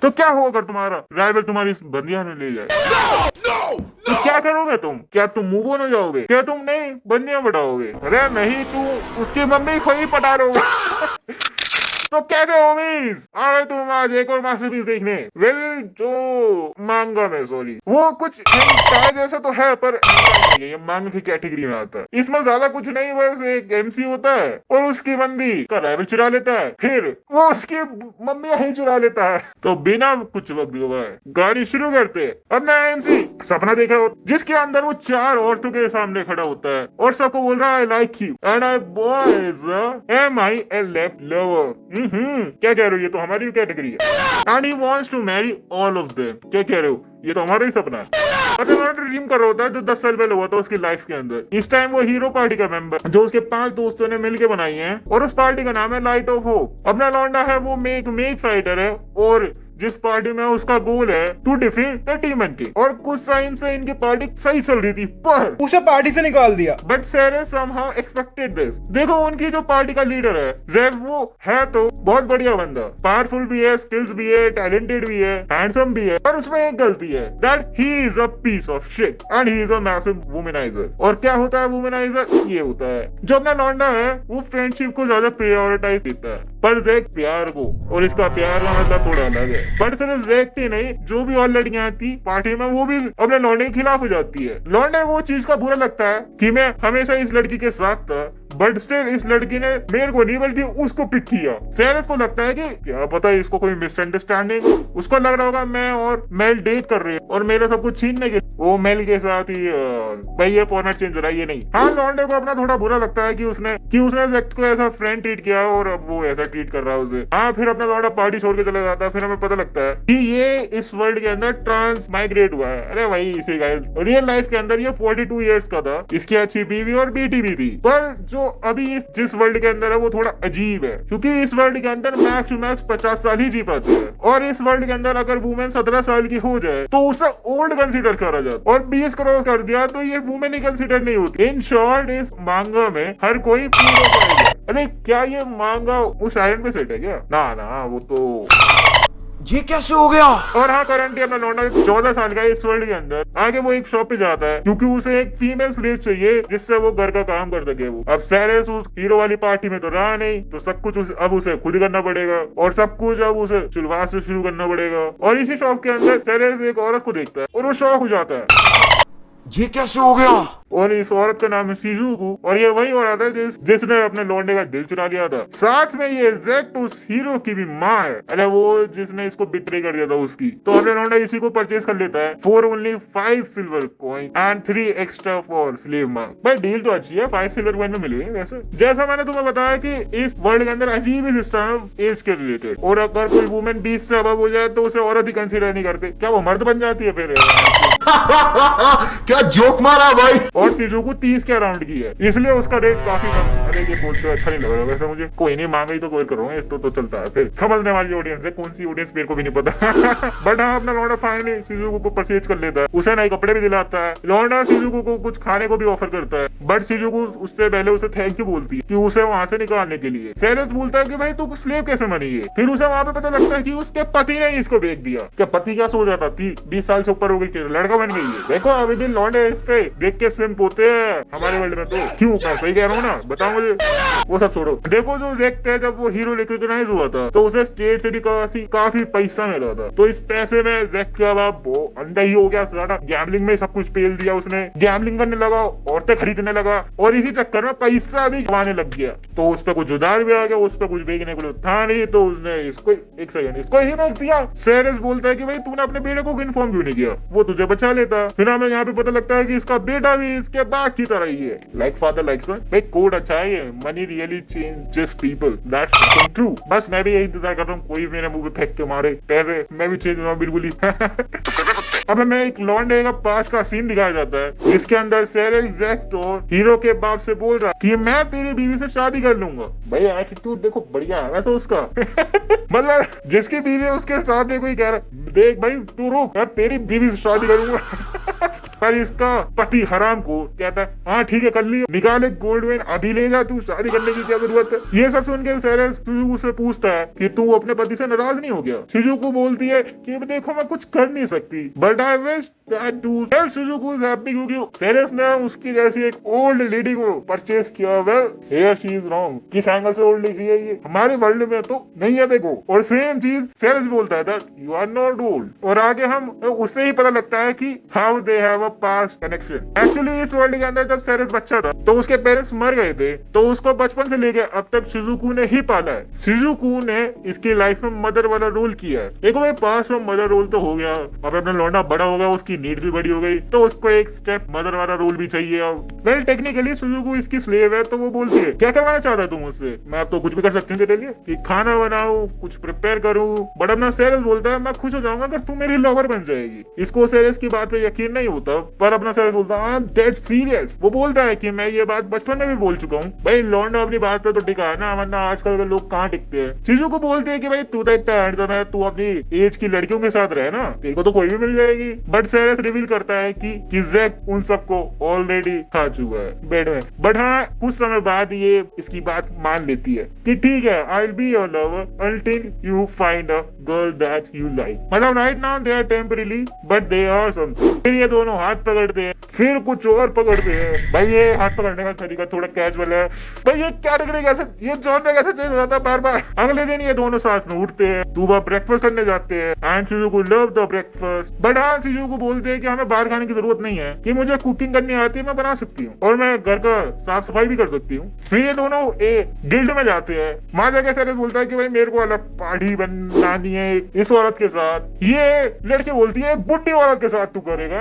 तो क्या होगा अगर तुम्हारा राइवल तुम्हारी इस बंदियां में ले जाए? तो क्या करोगे तुम? क्या तुम मूव ऑन हो जाओगे? क्या तुम नहीं बंदियां बढ़ाओगे? अरे नहीं, तू उसकी मम्मी को ही पटा लोगे। तो कैसे होमीज आ गए तुम आज एक और मास्टरपीस देखने? वेल जो मांगा में, सॉरी, वो कुछ हेंटाई जैसा तो है पर ये मांगा की कैटेगरी में आता है। इसमें ज्यादा कुछ नहीं, बस एक एमसी होता है और उसकी बंदी का राइवल चुरा लेता है, फिर वो उसकी मम्मी ही चुरा लेता है। तो बिना कुछ वक्त गवाए गाड़ी शुरू करते हैं। अब नया एमसी सपना देखा हो जिसके अंदर वो 4 औरतों के सामने खड़ा होता है और सबको बोल रहा है I like you and I boys am I a left lover. क्या कह रहे हो? ये तो हमारी कैटेगरी है। And he wants to marry all of them. क्या कह रहे हो? ये तो हमारा ही सपना है। ड्रीम कर रहा होता है जो 10 साल पहले हुआ था उसकी लाइफ के अंदर। इस टाइम वो हीरो पार्टी का मेंबर जो उसके 5 दोस्तों ने मिलके बनाई है और उस पार्टी का नाम है लाइट ऑफ होप। अपना लौंडा है वो मेक फाइटर है और जिस पार्टी में उसका गोल है to defeat the demon king. और कुछ टाइम से इनकी पार्टी सही चल रही थी पर उसे पार्टी से निकाल दिया। But Ceres somehow expected this. देखो उनकी जो पार्टी का लीडर है जेफ, वो है तो बहुत बढ़िया बंदा, पावरफुल भी है, स्किल्स भी है, टैलेंटेड भी है, हैंडसम भी है, पर उसमें एक गलती है that he is a piece of shit and he is a massive womaniser. और क्या होता है वुमेनाइजर? ये होता है जो अपना लौंडा है वो फ्रेंडशिप को ज्यादा प्रायोरिटाइज देता है पर जेक प्यार को, और इसका प्यार का मतलब थोड़ा अलग है। बट सिर्फ जेक ही नहीं, जो भी और लड़कियां आती पार्टी में वो भी अपने लौंडे के खिलाफ हो जाती है। लौंडे वो चीज का बुरा लगता है कि मैं हमेशा इस लड़की के साथ था बट स्टिल इस लड़की ने मेरे को नहीं बल्कि उसको पिक किया। सेरेस को लगता है कि क्या पता इसको कोई मिसअंडरस्टैंडिंग हो, उसको लग रहा होगा मैं और मेल डेट कर रही है और मेरे सब कुछ छीनने के वो मेल के साथ ही भाई ये फॉर्मेट चेंज हो रहा है। ये नहीं, हाँ लॉन्डे को अपना थोड़ा बुरा लगता है कि उसने जेक को ऐसा फ्रेंड ट्रीट किया और अब वो ऐसा ट्रीट कर रहा है उसे। हाँ फिर अपना लॉन्डा पार्टी छोड़ के चला जाता है। फिर हमें पता लगता है कि ये इस वर्ल्ड के अंदर ट्रांस माइग्रेट हुआ है। अरे भाई इसी गाइस रियल लाइफ के अंदर ये 42 इयर्स का था, इसकी अच्छी बीवी और बेटी भी थी। पर जो अभी जिस वर्ल्ड के अंदर है वो थोड़ा अजीब है क्योंकि इस वर्ल्ड के अंदर मैक्स टू मैक्स 50 साल ही जी पाते हैं और इस वर्ल्ड के अंदर अगर वुमेन 17 साल की हो जाए तो उसे ओल्ड कंसीडर करा जाता और 20 क्रॉस कर दिया तो ये वुमेन ही कंसीडर नहीं होती। इन शॉर्ट इस मांगा में हर कोई पूरा जाएगा। अरे क्या ये मांगा उस आयरन पे सेट है क्या? ना वो तो ये कैसे हो गया? और हाँ करंटली अपना लौंडा 14 साल का इस वर्ल्ड के अंदर आगे वो एक शॉप पे जाता है क्योंकि उसे एक फीमेल स्लेव चाहिए जिससे वो घर का काम कर सके। वो अब सेरेस उस हीरो वाली पार्टी में तो रहा नहीं तो सब कुछ अब उसे खुद करना पड़ेगा और सब कुछ अब उसे शुरुआत से शुरू करना पड़ेगा। और इसी शॉप के अंदर सेरेस एक औरत को देखता है और वो शॉक हो जाता है ये कैसे हो गया? और इस औरत का नाम है शिजुको और ये वही औरत है जिसने अपने लौंडे का दिल चुरा लिया था। साथ में ये जेक उस हीरो की भी माँ है, अरे वो जिसने इसको बिट्रे कर दिया था उसकी। तो अपने लौंडा इसी को परचेज कर लेता है for only 5 silver coin and 3 extra for slave mark. भाई डील तो अच्छी है, 5 सिल्वर कॉइन में मिल गई। वैसे जैसा मैंने तुम्हें बताया कि इस वर्ल्ड के अंदर अजीब ही सिस्टम है एज के रिलेटेड और अगर कोई वुमेन 20 से अब हो जाए तो उसे औरत ही कंसीडर नहीं करते। क्या वो मर्द बन जाती है फिर? क्या जोक मारा भाई। और शिजुको 30 के अराउंड की है इसलिए उसका रेट काफी कम। अरे ये बोलते अच्छा नहीं लग रहा वैसे मुझे। कोई नहीं मांगा ही तो कोई करूंगा इसको तो चलता है। फिर समझने वाली ऑडियंस है, कौन सी ऑडियंस मेरे को भी नहीं पता। बट हाँ अपना लौंडा फाइनली शिजुको को परचेज कर लेता है, उसे नए कपड़े भी दिलाता है। लौंडा शिजुको को कुछ खाने को भी ऑफर करता है बट शिजुको उससे पहले उसे थैंक यू बोलती है कि उसे वहाँ से निकालने के लिए। सेरेस बोलता है कि भाई तू स्लेव कैसे बनी है? फिर उसे वहाँ पे पता लगता है कि उसके पति ने इसको बेच दिया। क्या पति क्या सोच रहा था? 20 साल से ऊपर हो गई, लड़का बन गई है। देखो अभी भी लौंडे इस पे देख के सिम पोते हैं हमारे वर्ल्ड में। तो क्यों मैं सही कह रहा हूँ ना? बताओ मुझे। वो सब छोड़ो, देखो जो देखते हैं जब वो हीरो रिकॉग्नाइज हुआ था तो उसे स्टेट से काफी पैसा मिला था। तो इस पैसे में जैक का बाप वो अंधा ही हो गया, ज्यादा गैम्बलिंग में सब कुछ पेल दिया उसने। गैम्बलिंग करने लगा, औरतें खरीदने लगा और इसी चक्कर में पैसा भी कमाने लग गया। तो उस पर कुछ उधार भी आ गया, उस पर कुछ बेचने के लिए था नहीं तो उसने इसको ही बेच दिया। सेरेस बोलता है कि भाई तूने अपने बेटे को इन्फॉर्म क्यों नहीं किया, वो तुझे बचा लेता। फिर हमें यहाँ पे पता लगता है कि इसका बेटा भी इसके बाप की तरह ही है, लाइक फादर लाइक सन। भाई कोड अच्छा है ये, money really changes people, that's something true. बस मैं भी यही इंतजार कर रहा हूँ कोई मेरे मुंह पे फेंक के मारे पैसे, मैं भी चेंज हुआ बिल्कुल ही। अब हमें एक लॉन्डे का पास का सीन दिखाया जाता है जिसके अंदर सेरेस जेक और हीरो के बाप से बोल रहा कि मैं तेरी बीवी से शादी कर लूंगा। भाई एटीट्यूड देखो बढ़िया है वैसे उसका। मतलब जिसकी बीवी है उसके सामने कोई कह रहा देख भाई तू रुक, मैं तेरी बीवी से शादी करूंगा। पर इसका पति हराम को कहता है हाँ ठीक है कर लियो, निकाले गोल्ड वेन अभी ले जा, तू शादी करने की क्या जरूरत है। ये सब सुन के सेरेस शिजुको से पूछता है कि तू अपने पति से नाराज नहीं हो गया। शिजुको बोलती है कि देखो मैं कुछ कर नहीं सकती, but I wish that to tell Shizuko is happy, क्योंकि सेरेस ने उसकी जैसी एक ओल्ड लेडी को परचेस किया। Well here she is wrong, किस एंगल से ओल्ड लिख रही है ये, हमारे वर्ल्ड में तो नहीं है देखो। और सेम चीज सेरेस बोलता है that you are not old, और आगे हम उससे ही पता लगता है कि how they have a past connection. Actually इस वर्ल्ड के अंदर जब सेरेस बच्चा था तो उसके पेरेंट्स मर गए थे, तो उसको बचपन से लेके अब तक शिजुको ने ही पाला है। शिजुको ने इसकी लाइफ में मदर वाला रोल किया है। देखो भाई पास्ट में मदर रोल तो हो गया, अब अपना लौंडा बड़ा हो गया, उसकी नीड्स भी बड़ी हो गई, तो उसको एक स्टेप मदर वाला रोल भी चाहिए। अब वेल टेक्निकली शिजुको इसकी स्लेव है, तो वो बोलती है क्या करवाना चाहता है तुम मुझसे, मैं अब तो कुछ भी कर सकती हूँ तेरे लिए, कि खाना बनाऊं, कुछ प्रिपेयर करूं। बट अपना सेरेस बोलता है मैं खुश हो जाऊंगा अगर तू मेरी लवर बन जाएगी। इसको सेरेस की बात पे यकीन नहीं होता, पर अपना सेरेस बोलता है आई एम डेड सीरियस। वो बोलता है कि मैं ये बात बचपन में भी बोल चुका हूँ। भाई लौंडा अपनी बात पे तो टिका है ना, वरना आजकल के लोग कहाँ टिकते हैं। शिजुको बोलते हैं कि भाई तू तो इतना हैंडसम है, तू अपनी एज की लड़कियों के साथ रहे ना, तेरे को तो कोई भी मिल जाएगी। बट सेरेस रिवील करता है कि जैक उन सबको ऑलरेडी खा चुका है बेड में। बट हाँ कुछ समय बाद ये इसकी बात मान लेती है कि ठीक है I will be your lover until you find a girl that you like. मतलब right now they are temporary but they are something. फिर ये दोनों हाथ पकड़ते हैं, फिर कुछ और पकड़ते हैं। भाई ये हाथ पकड़ने का तरीका थोड़ा कैजुअल है। भाई ये कैटेगरी कैसे, ये जॉनर कैसे चेंज हो जाता है बार बार। अगले दिन ये दोनों साथ में उठते हैं, सुबह ब्रेकफास्ट करने जाते हैं and Shizuko love the breakfast. But हाँ शिजुको बोलते हैं कि हमें बाहर खाने की जरूरत नहीं है, कि मुझे कुकिंग करनी आती है, मैं बना सकती हूँ और मैं घर का साफ सफाई भी कर सकती हूँ। फिर ये दोनों गिल्ड में जाते हैं। वहां जाके सेरेस बोलता है कि भाई मेरे को अलग पार्टी बनानी है इस औरत के साथ। ये लड़की बोलती है बुड्ढी औरत के साथ तू करेगा।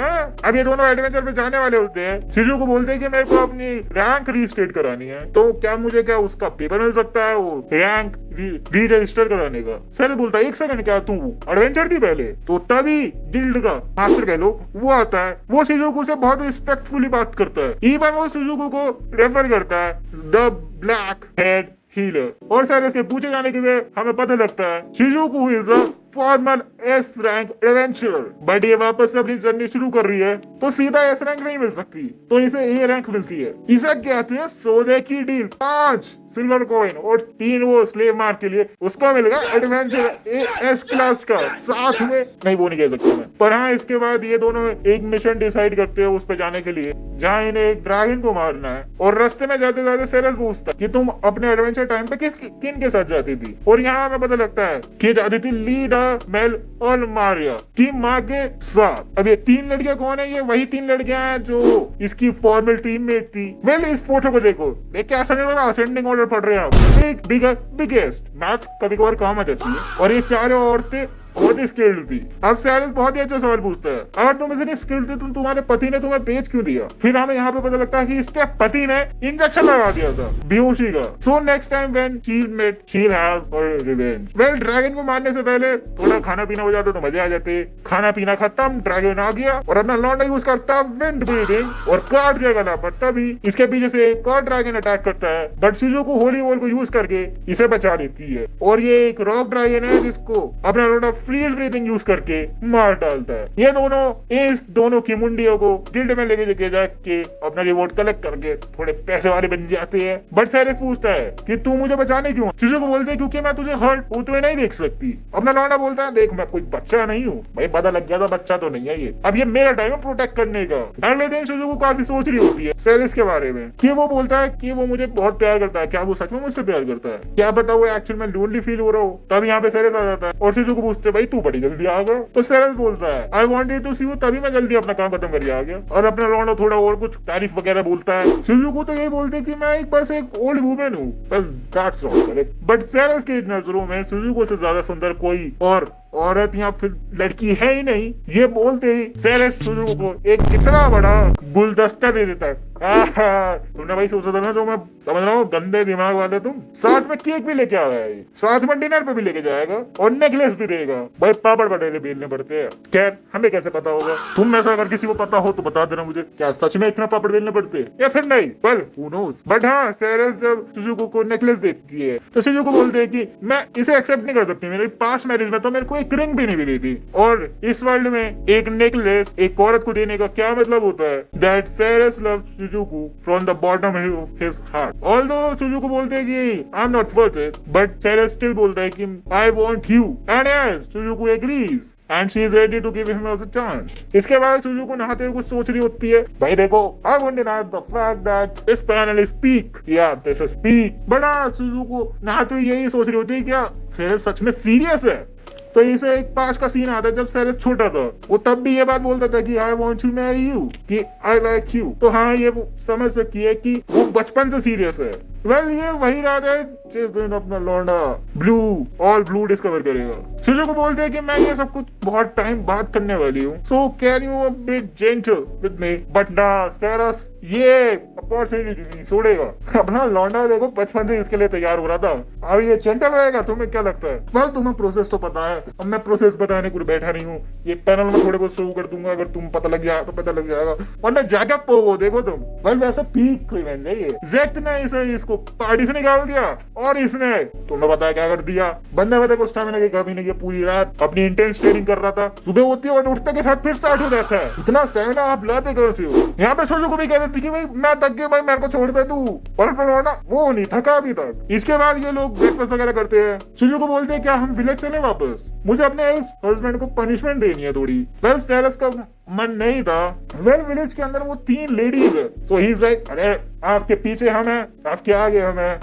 अब ये दोनों एडवेंचर पे जाने वाले होते हैं। शिजुको बोलते हैं कि मेरे को अपनी रैंक रीस्टेट करानी है, तो क्या मुझे क्या उसका पेपर मिल सकता है वो रैंक री रजिस्टर कराने का। सेरेस बोलता है एक सेकंड क्या तू एडवेंचर थी पहले, तो तभी गिल्ड का मास्टर कह लो वो आता है। वो शिजुको से बहुत रिस्पेक्टफुली बात करता है, इवन वो शिजुको को रेफर करता है द ब्लैक हेड हीलर। और सेरेस के पूछे जाने के लिए हमें पता लगता है Shizuko is a formal S rank adventurer. But ये वापस से अपनी जर्नी शुरू कर रही है तो सीधा एस रैंक नहीं मिल सकती, तो इसे ए रैंक मिलती है। इसे कहते हैं सौदे की डील। 5 सिल्वर कॉइन और 3 वो स्लेव मार्क के लिए उसको मिलेगा एडवेंचर एस क्लास का साथ में। नहीं वो नहीं कह सकता मैं, पर हाँ इसके बाद ये दोनों एक मिशन डिसाइड करते हैं उस पे जाने के लिए, जहाँ इन्हें एक ड्रैगन को मारना है। और रास्ते में जाते जाते सेरेस पूछता कि तुम अपने एडवेंचर टाइम पे किन के साथ जाती थी। और यहाँ हमें पता लगता है कि जाती थी लीडा मेल और मारिया की माँ के साथ। अब ये 3 लड़कियां कौन है, ये वही 3 लड़कियां हैं जो इसकी फॉर्मल टीममेट थी। वेल इस फोटो को देखो, देखिए ऐसा नहीं लग रहा असेंडिंग ऑर्डर पढ़ रहे हैं आप। बिगेस्ट मैथ कभी कभार काम आ जाती है। और ये चारों औरतें बहुत ही स्किल्ड थी। अब सेरेस बहुत ही अच्छा सवाल पूछता है, अगर तुम इतनी स्किल्ड थी तो तुम्हारे पति ने तुम्हें पेज क्यों दिया। फिर हमें यहाँ पे पता लगता है कि इसके पति ने इंजेक्शन लगा दिया था बेहोशी का। So next time when she met she have her revenge. Well dragon को मारने से पहले थोड़ा खाना पीना हो जाता तो मजे आ जाते। खाना पीना खत्म, ड्रैगन आ गया और अपना लौंडा यूज करता विंड ब्रीदिंग और काट दिया गला। बट तभी इसके पीछे से एक और ड्रैगन अटैक करता है, बट शिजुको होली वॉल को यूज करके इसे बचा देती है। और ये एक रॉक ड्रैगन है जिसको अपना लौंडा फ्रीज ब्रीथिंग यूज करके मार डालता है। ये दोनों की मुंडियों को गिल्ड में लेके जाके अपना रिवॉर्ड कलेक्ट करके थोड़े पैसे वाले बन जाते हैं। बट सेरेस पूछता है कि तू मुझे बचाने क्यों। शिजुको बोलते हैं क्योंकि मैं तुझे हर्ट होते हुए नहीं देख सकती। अपना लौंडा बोलता है देख मैं कोई बच्चा नहीं हूँ, भाई पता लग गया था बच्चा तो नहीं है ये, अब ये मेरा टाइम है प्रोटेक्ट करने का। अगले दिन शिजुको काफी सोच रही होती है सेरेस के बारे में कि वो बोलता है कि वो मुझे बहुत प्यार करता है। क्या वो सच में मुझसे प्यार करता है, क्या पता वो एक्चुअल में लोनली फील हो रहा हो। तब यहाँ पे सेरेस आ जाता है और शिजुको पूछते भाई तू बड़ी जल्दी आ गया। तो सेरेस बोलता है I wanted to see you, तभी मैं जल्दी अपना काम खत्म करके आ गया। और अपना लौंडा थोड़ा और कुछ तारीफ वगैरह बोलता है। शिजुको तो यही बोलते कि मैं एक बस एक ओल्ड वुमेन हूँ, बस that's all correct. But Ceres की नजरों में शिजुको से ज्यादा सुंदर कोई और औरत या फिर लड़की है ही नहीं। ये बोलते ही सेरेस शिजुको को एक इतना बड़ा गुलदस्ता दे देता है। तुमने भाई सोचा था ना, जो मैं समझ रहा हूँ गंदे दिमाग वाले तुम, साथ में केक भी लेके आ रहा है, साथ में डिनर पे भी लेके जाएगा और नेकलेस भी देगा। भाई पापड़ पटेले बेलने पड़ते हैं। खैर हमें कैसे पता होगा, तुम में से अगर किसी को पता हो तो बता देना मुझे, क्या सच में इतना पापड़ बेलने पड़ते हैं या फिर नहीं। Well who nose. बट हाँ सेरेस जब शिजुको को नेकलेस देती है तो शिजुको बोलते हैं कि मैं इसे एक्सेप्ट नहीं कर सकती, मेरे पास्ट मैरिज में तो मेरे को एक रिंग भी नहीं मिली थी। और इस वर्ल्ड में एक नेकलेस एक औरत को देने का क्या मतलब होता है? That Ceres loves Suzuki from the bottom of his heart. Although Suzuki बोलते हैं कि I am not worth it, but Ceres still बोलता है कि I want you, and yes Suzuki agrees and she is ready to give him a chance। इसके बाद Suzuki नहाते हुए कुछ सोच रही होती है, भाई देखो I won't deny the fact that this panel is peak, yeah this is peak। बड़ा सुजुकी नहाते हुए यही सोच रही होती है, क्या सेरेस सच में सीरियस है? तो इसे एक पास का सीन आता है जब सेरेस छोटा था, वो तब भी ये बात बोलता था कि I want to marry you, कि आई लाइक यू। तो हाँ ये वो समझ सकती है कि वो बचपन से सीरियस है। वेल ये वही रात है जिस दिन अपना लौंडा ब्लू ऑल ब्लू डिस्कवर करेगा। सुजुकी बोलते हैं कि मैं ये सब कुछ बहुत टाइम बाद करने वाली हूँ, so can you a bit gentle with me. But ना सेरेस ये अपॉर्चुनिटी छोड़ेगा। अपना लौंडा देखो बचपन से इसके लिए तैयार हो रहा था, अब ये जेंटल रहेगा? तुम्हें क्या लगता है? वेल तुम्हें प्रोसेस तो पता है, अब मैं प्रोसेस बताने को बैठा नहीं हूँ, ये पैनल में थोड़े बहुत शो कर दूंगा, अगर तुम पता लग जाए तो पता लग जाएगा, वरना जाके पोगो देखो तुम। वेल वैसे पीक रिवेंज है ये। ज़ेक्ट ने इसे इसको पार्टी से निकाल दिया और इसने तुम्हें पता है क्या कर दिया? बंदे को स्टैमिना की कमी नहीं है, पूरी रात अपनी इंटेंस ट्रेनिंग कर रहा था, सुबह होती है और उठते के साथ फिर स्टार्ट हो जाता है। इतना स्टैमिना आप लाते कैसे हो? यहाँ पे सुजुकी भी कहते थे कि भाई मैं थक गई, भाई मेरे को छोड़ दे तू, और वो नहीं थका अभी तक। इसके बाद ये लोग ब्रेकफास्ट वगैरह करते हैं। सुजुकी बोलते हैं क्या हम विलेज चले वापस, मुझे अपने हस्बैंड को पनिशमेंट देनी है थोड़ी। वेल सेरेस का मन नहीं था। वेल विलेज के अंदर वो 3 लेडीज है, सो ही इज लाइक अरे आपके पीछे हम हैं, आपके आगे हम हैं।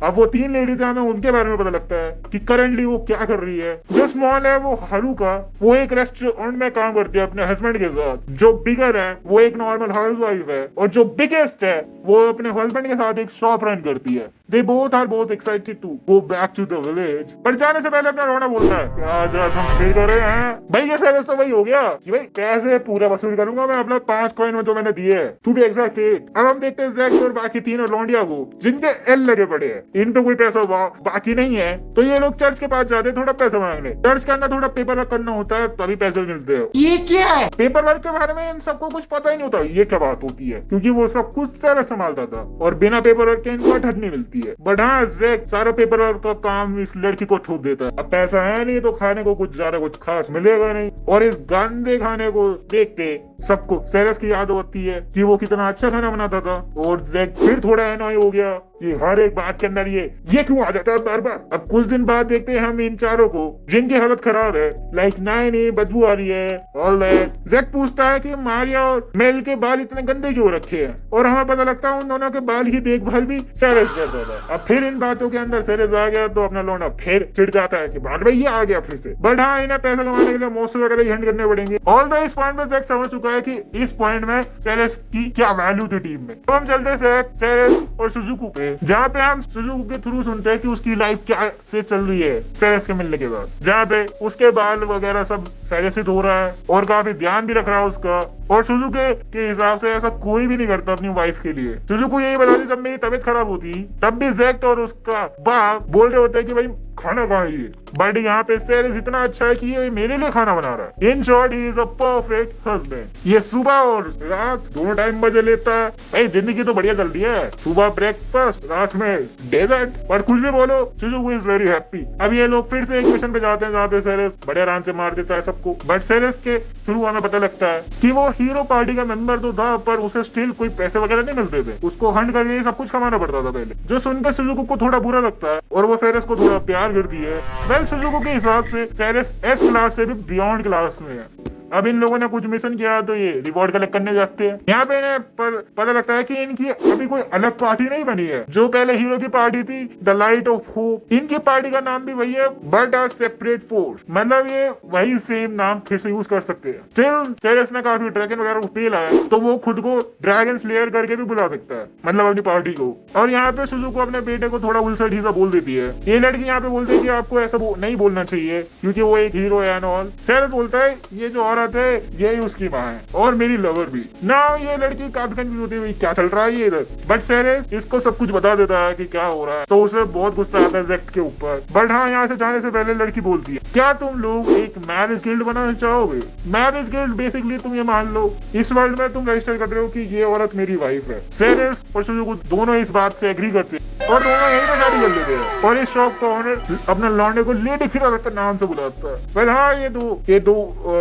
अब वो 3 लेडीज हमें उनके बारे में पता लगता है कि करंटली वो क्या कर रही है। जो स्मॉल है वो हारुका, वो एक रेस्टोरेंट में काम करती है अपने हस्बैंड के साथ। जो बिगर है वो एक नॉर्मल हाउसवाइफ है, और जो बिगेस्ट है वो अपने हस्बैंड के साथ एक शॉप रन करती है। They both are both excited to go back to the village. पर जाने से पहले अपना रोना बोलता है कि आज हम फील कर रहे हैं भाई। ये सेरेस तो वही हो गया कि भाई पैसे पूरा वसूल करूंगा मैं अपना 5 कॉइन में जो मैंने दिए है, टू बी एग्जैक्ट 8। अब हम देखते हैं ज़ेक्ट और बाकी 3 लौंडिया को जिनके एल लगे पड़े हैं, इन पे कोई पैसा बाकी नहीं है। तो ये लोग चर्च के पास जाते हैं थोड़ा पैसा मांगने। चर्च के अंदर थोड़ा पेपर वर्क करना होता है तभी पैसे मिलते हैं। ये क्या है? पेपर वर्क के बारे में इन सबको कुछ पता ही नहीं होता ये क्या बात होती है, क्योंकि वो सब कुछ सेरेस संभालता था और बिना पेपर वर्क के इनको अठट नहीं मिलती है। बट हाँ ज़ेक्ट सारा पेपर वर्क का काम इस लड़की को ठोक देता है। अब पैसा है नहीं तो खाने को कुछ ज्यादा कुछ खास मिलेगा नहीं, और इस गंदे खाने को देखते सबको सेरेस की याद होती है कि वो कितना अच्छा खाना बनाता था। और ज़ेक्ट फिर थोड़ा एनॉय हो गया कि हर एक बात के अंदर ये क्यों आ जाता है बार बार। अब कुछ दिन बाद देखते हैं हम इन चारों को जिनकी हालत खराब है, लाइक नहीं बदबू आ रही है ऑल दैट। ज़ेक्ट पूछता है कि मारिया और मेल के बाल इतने गंदे क्यों रखे हैं, और हमें पता लगता है उन दोनों के बाल की देखभाल भी सेरेस करता था। अब फिर इन बातों के अंदर सेरेस आ गया तो अपना लौंडा फिर चिढ़ जाता है कि भाग भाई ये आ गया फिर से। बट हाँ इन्हें पैसा कमाने के लिए मौसम वगैरह ही हंड करने पड़ेंगे। ऑल द इस पॉइंट में ज़ेक्ट समझ चुका है कि इस पॉइंट में सेरेस की क्या वैल्यू थी टीम में। तो हम चलते सेरेस और सुजुकी पे, जहाँ पे हम सुजुकी के थ्रू सुनते हैं कि उसकी लाइफ क्या से चल रही है सेरेस के मिलने के बाद, जहाँ पे उसके बाल वगैरह सब सेरेस से धो रहा है और काफी ध्यान भी रख रहा है उसका। और सुजुकी के हिसाब से ऐसा कोई भी नहीं करता अपनी वाइफ के लिए। सुजुकी यही बताती जब मेरी तबीयत खराब होती तब भी ज़ेक्ट और उसका बाप बोल रहे होते हैं कि भाई खाना खाइए। बट यहाँ पे सेरेस इतना अच्छा है कि ये मेरे लिए खाना बना रहा है। In short he is a perfect husband. ये सुबह और रात दोनों टाइम मजे लेता है। भाई जिंदगी तो बढ़िया चलती है, सुबह ब्रेकफास्ट, रात में डेजर्ट। पर कुछ भी बोलो सुजुकी इज वेरी हैप्पी। अब ये लोग फिर से एक मिशन पे जाते हैं जहाँ पे सेरेस बड़े आराम से मार देता है सबको। बट सेरेस के थ्रू हमें पता लगता है कि वो हीरो पार्टी का मेंबर तो था, पर उसे स्टिल कोई पैसे वगैरह नहीं मिलते थे। उसको हंट करके सब कुछ कमाना पड़ता था पहले, जो सुनकर सुजुकी को थोड़ा बुरा लगता है और वो सेरेस को थोड़ा प्यार करती है। वेल सुजुकी के हिसाब से सेरेस एस क्लास से भी बियॉन्ड क्लास में है। अब इन लोगों ने कुछ मिशन किया तो ये रिवॉर्ड कलेक्ट करने जाते हैं। यहाँ पे इन्हें पता लगता है कि इनकी अभी कोई अलग पार्टी नहीं बनी है। जो पहले हीरो की पार्टी थी द लाइट ऑफ होप, इनकी पार्टी का नाम भी वही है बट अ सेपरेट फोर्स। मतलब ये वही सेम नाम फिर से यूज कर सकते हैं। स्टिल सेरेस ने काफी ड्रैगन वगैरह को पेल आया तो वो खुद को ड्रैगन स्लेयर करके भी बुला सकता है, मतलब अपनी पार्टी को। और यहाँ पे सुजुकी अपने बेटे को थोड़ा उल्टा सीधा बोल देती है। ये लड़की यहाँ पे बोलती है कि आपको ऐसा नहीं बोलना चाहिए क्योंकि वो एक हीरो है एंड ऑल। सेरेस बोलता है ये जो औरत है यही उसकी माँ है और मेरी लवर भी ना। ये लड़की काफी कंफ्यूज होती है क्या चल रहा है ये इधर। बट सेरेस इसको सब कुछ बता देता है कि क्या हो रहा है, तो उसे बहुत गुस्सा आता है ज़ेक्ट के ऊपर। बट हाँ यहाँ से जाने से पहले लड़की बोलती है क्या तुम लोग एक मैरिज गिल्ड बनाना चाहोगे? मैरिज गिल्ड बेसिकली तुम ये मान लो इस वर्ल्ड में तुम रजिस्टर कर रहे हो कि ये औरत मेरी वाइफ है। सेरेस और सुजुकी दोनों इस बात से एग्री करते हैं और दोनों यही पे शादी कर लेते हैं। और इस शॉप का ओनर अपना लौंडे को लेडी खिला के नाम से बुलाता है। पर हाँ,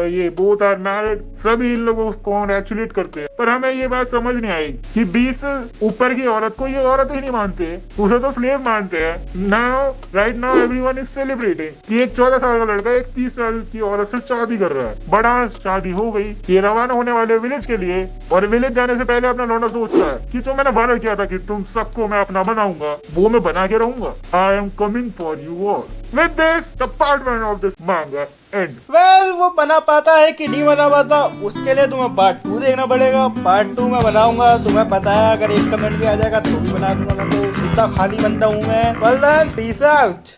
ये बोथ आर मैरिड, सभी इन लोगों को कॉन्ग्रेचुलेट करते हैं। पर हमें ये बात समझ नहीं आई कि 20 ऊपर की औरत को ये औरत ही नहीं मानते, उसे तो स्लेव मानते हैं। Now right now everyone is celebrating कि एक 14 साल का लड़का एक 30 साल की औरत से शादी कर रहा है। बड़ा शादी हो गई, ये रवाना होने वाले विलेज के लिए। और विलेज जाने से पहले अपना लौंडा सोच रहा है कि जो मैंने वादा किया था कि तुम सबको मैं अपना बनाऊंगा, वो मैं बना के रहूंगा। I am coming for you all. With this the part 1 of this मांगा एंड। वेल वो बना पाता है कि नहीं बना पाता, उसके लिए तुम्हें पार्ट 2 देखना पड़ेगा। पार्ट 2 में बनाऊंगा, तुम्हें पता है अगर एक कमेंट भी आ जाएगा तो भी बना दूंगा। मैं तो इतना खाली बंदा हूँ मैं। Well then peace out.